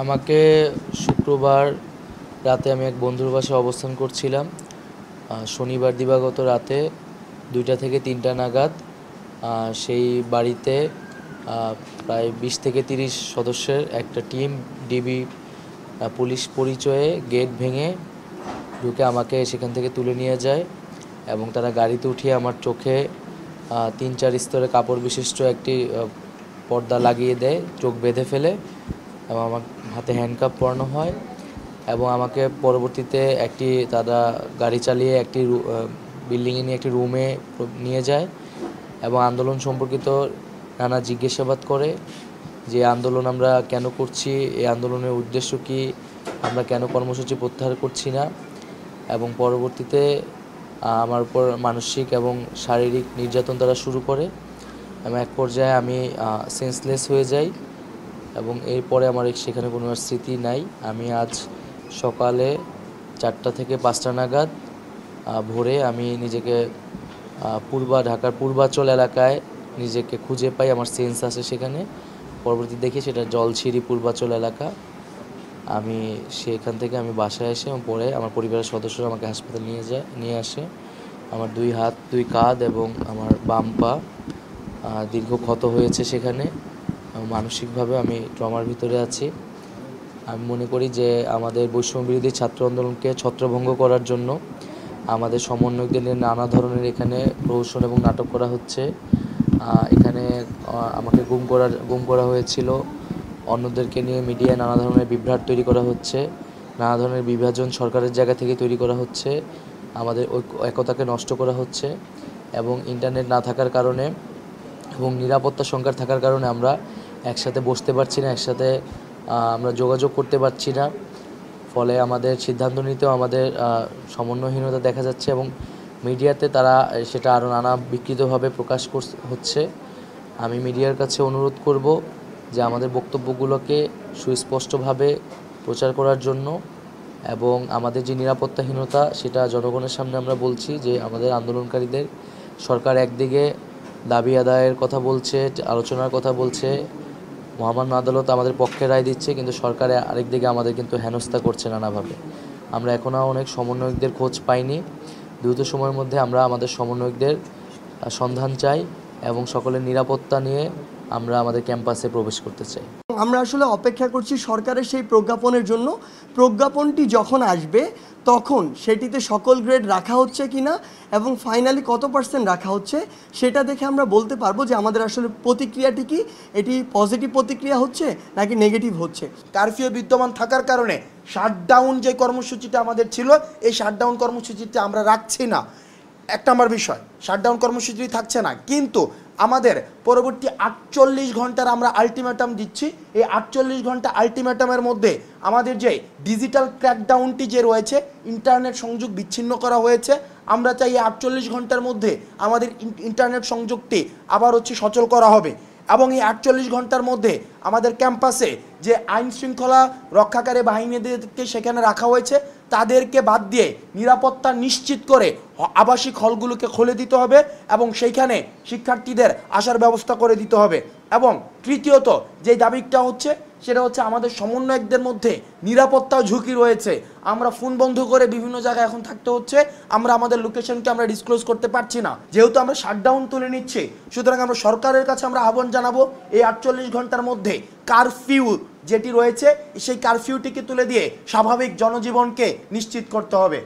আমাকে শুক্রবার রাতে আমি এক বন্ধুর বাসায় অবস্থান করছিলাম। শনিবার দিবাগত রাতে 2টা থেকে 3টা নাগাদ সেই বাড়িতে প্রায় 20 থেকে 30 সদস্যের একটা টিম ডিবি পুলিশ পরিচয়ে গেট ভেঙে ঢুকে আমাকে সেখান থেকে তুলে নিয়ে যায় এবং তারা গাড়িতে উঠিয়ে আমার চোখে 3-4 স্তরে কাপড় বিশিষ্ট একটি পর্দা লাগিয়ে দেয়, চোখ বেঁধে ফেলে এবং আমার হাতে হ্যান্ডকাপ পরানো হয় এবং আমাকে পরবর্তীতে তারা গাড়ি চালিয়ে একটি বিল্ডিংয়ে নিয়ে একটি রুমে নিয়ে যায় এবং আন্দোলন সম্পর্কিত নানা জিজ্ঞাসাবাদ করে যে আন্দোলন আমরা কেন করছি, এই আন্দোলনের উদ্দেশ্য কী, আমরা কেন কর্মসূচি প্রত্যাহার করছি না, এবং পরবর্তীতে আমার উপর মানসিক এবং শারীরিক নির্যাতন তারা শুরু করে এবং এক পর্যায়ে আমি সেন্সলেস হয়ে যাই এবং এরপরে আমার সেখানে কোনো স্মৃতি নাই। আমি আজ সকালে 4টা থেকে 5টা নাগাদ ভোরে আমি নিজেকে ঢাকার পূর্বাচল এলাকায় নিজেকে খুঁজে পাই, আমার সেন্স আসে সেখানে। পরবর্তী দেখি সেটা জলছিরি পূর্বাচল এলাকা। আমি সেখান থেকে আমি বাসায় আসি এবং পরে আমার পরিবারের সদস্যরা আমাকে হাসপাতালে নিয়ে আসে। আমার 2 হাত 2 কাঁধ এবং আমার বাম পা দীর্ঘ ক্ষত হয়েছে সেখানে। মানসিকভাবে আমি ট্রমার ভিতরে আছি। আমি মনে করি যে আমাদের বৈষম্যবিরোধী ছাত্র আন্দোলনকে ছত্রভঙ্গ করার জন্য আমাদের সমন্বয়কদের নিয়ে নানা ধরনের এখানে প্রহসন এবং নাটক করা হচ্ছে। এখানে আমাকে গুম করা হয়েছিল, অন্যদেরকে নিয়ে মিডিয়ায় নানা ধরনের বিভ্রাট তৈরি করা হচ্ছে, নানা ধরনের বিভাজন সরকারের জায়গা থেকে তৈরি করা হচ্ছে, আমাদের একতাকে নষ্ট করা হচ্ছে এবং ইন্টারনেট না থাকার কারণে এবং নিরাপত্তা সংকট থাকার কারণে আমরা একসাথে বসতে পারছি না, একসাথে আমরা যোগাযোগ করতে পারছি না। ফলে আমাদের সিদ্ধান্ত নিতেও আমাদের সমন্বয়হীনতা দেখা যাচ্ছে এবং মিডিয়াতে তারা সেটা আরও নানা বিকৃতভাবে প্রকাশ হচ্ছে। আমি মিডিয়ার কাছে অনুরোধ করব যে আমাদের বক্তব্যগুলোকে সুস্পষ্টভাবে প্রচার করার জন্য এবং আমাদের যে নিরাপত্তাহীনতা সেটা জনগণের সামনে আমরা বলছি যে আমাদের আন্দোলনকারীদের সরকার একদিকে দাবি আদায়ের কথা বলছে, আলোচনার কথা বলছে, মহামান্য আদালত আমাদের পক্ষে রায় দিচ্ছে, কিন্তু সরকার আরেকদিকে আমাদের কিন্তু হেনস্থা করছে নানাভাবে। আমরা এখনও অনেক সমন্বয়কদের খোঁজ পাইনি। দ্রুত সময়ের মধ্যে আমরা আমাদের সমন্বয়কদের সন্ধান চাই এবং সকলের নিরাপত্তা নিয়ে আমরা আমাদের ক্যাম্পাসে প্রবেশ করতে চাই। আমরা আসলে অপেক্ষা করছি সরকারের সেই প্রজ্ঞাপনের জন্য। প্রজ্ঞাপনটি যখন আসবে তখন সেটিতে সকল গ্রেড রাখা হচ্ছে কিনা এবং ফাইনালি কত % রাখা হচ্ছে সেটা দেখে আমরা বলতে পারবো যে আমাদের আসলে প্রতিক্রিয়াটি কি, এটি পজিটিভ প্রতিক্রিয়া হচ্ছে নাকি নেগেটিভ হচ্ছে। কারফিউ বিদ্যমান থাকার কারণে শাটডাউন যে কর্মসূচিটা আমাদের ছিল, এই শাটডাউন কর্মসূচিটা আমরা রাখছি না। একটা আমার বিষয়, শাটডাউন কর্মসূচি থাকছে না, কিন্তু আমাদের পরবর্তী 48 ঘন্টার আমরা আলটিমেটাম দিচ্ছি। এই 48 ঘন্টা আলটিমেটামের মধ্যে আমাদের যে ডিজিটাল ক্র্যাকডাউনটি যে রয়েছে, ইন্টারনেট সংযোগ বিচ্ছিন্ন করা হয়েছে, আমরা চাই এই 48 ঘন্টার মধ্যে আমাদের ইন্টারনেট সংযোগটি আবার সচল করা হবে এবং এই 48 ঘন্টার মধ্যে আমাদের ক্যাম্পাসে যে আইন শৃঙ্খলা রক্ষাকারী বাহিনীদেরকে সেখানে রাখা হয়েছে তাদেরকে বাদ দিয়ে নিরাপত্তা নিশ্চিত করে আবাসিক হলগুলোকে খুলে দিতে হবে এবং সেইখানে শিক্ষার্থীদের আসার ব্যবস্থা করে দিতে হবে। এবং তৃতীয়ত যে দাবিটা সেটা আমাদের সমন্বয়কদের মধ্যে নিরাপত্তা ঝুঁকি রয়েছে। আমরা ফোন বন্ধ করে বিভিন্ন জায়গায় এখন থাকতে হচ্ছে, আমরা আমাদের লোকেশনকে আমরা ডিসক্লোজ করতে পারছি না, যেহেতু আমরা শাটডাউন তুলে নিচ্ছি। সুতরাং আমরা সরকারের কাছে আমরা আহ্বান জানাবো এই 48 ঘন্টার মধ্যে কারফিউ যেটি রয়েছে সেই কারফিউটিকে তুলে দিয়ে স্বাভাবিক জনজীবনকে নিশ্চিত করতে হবে।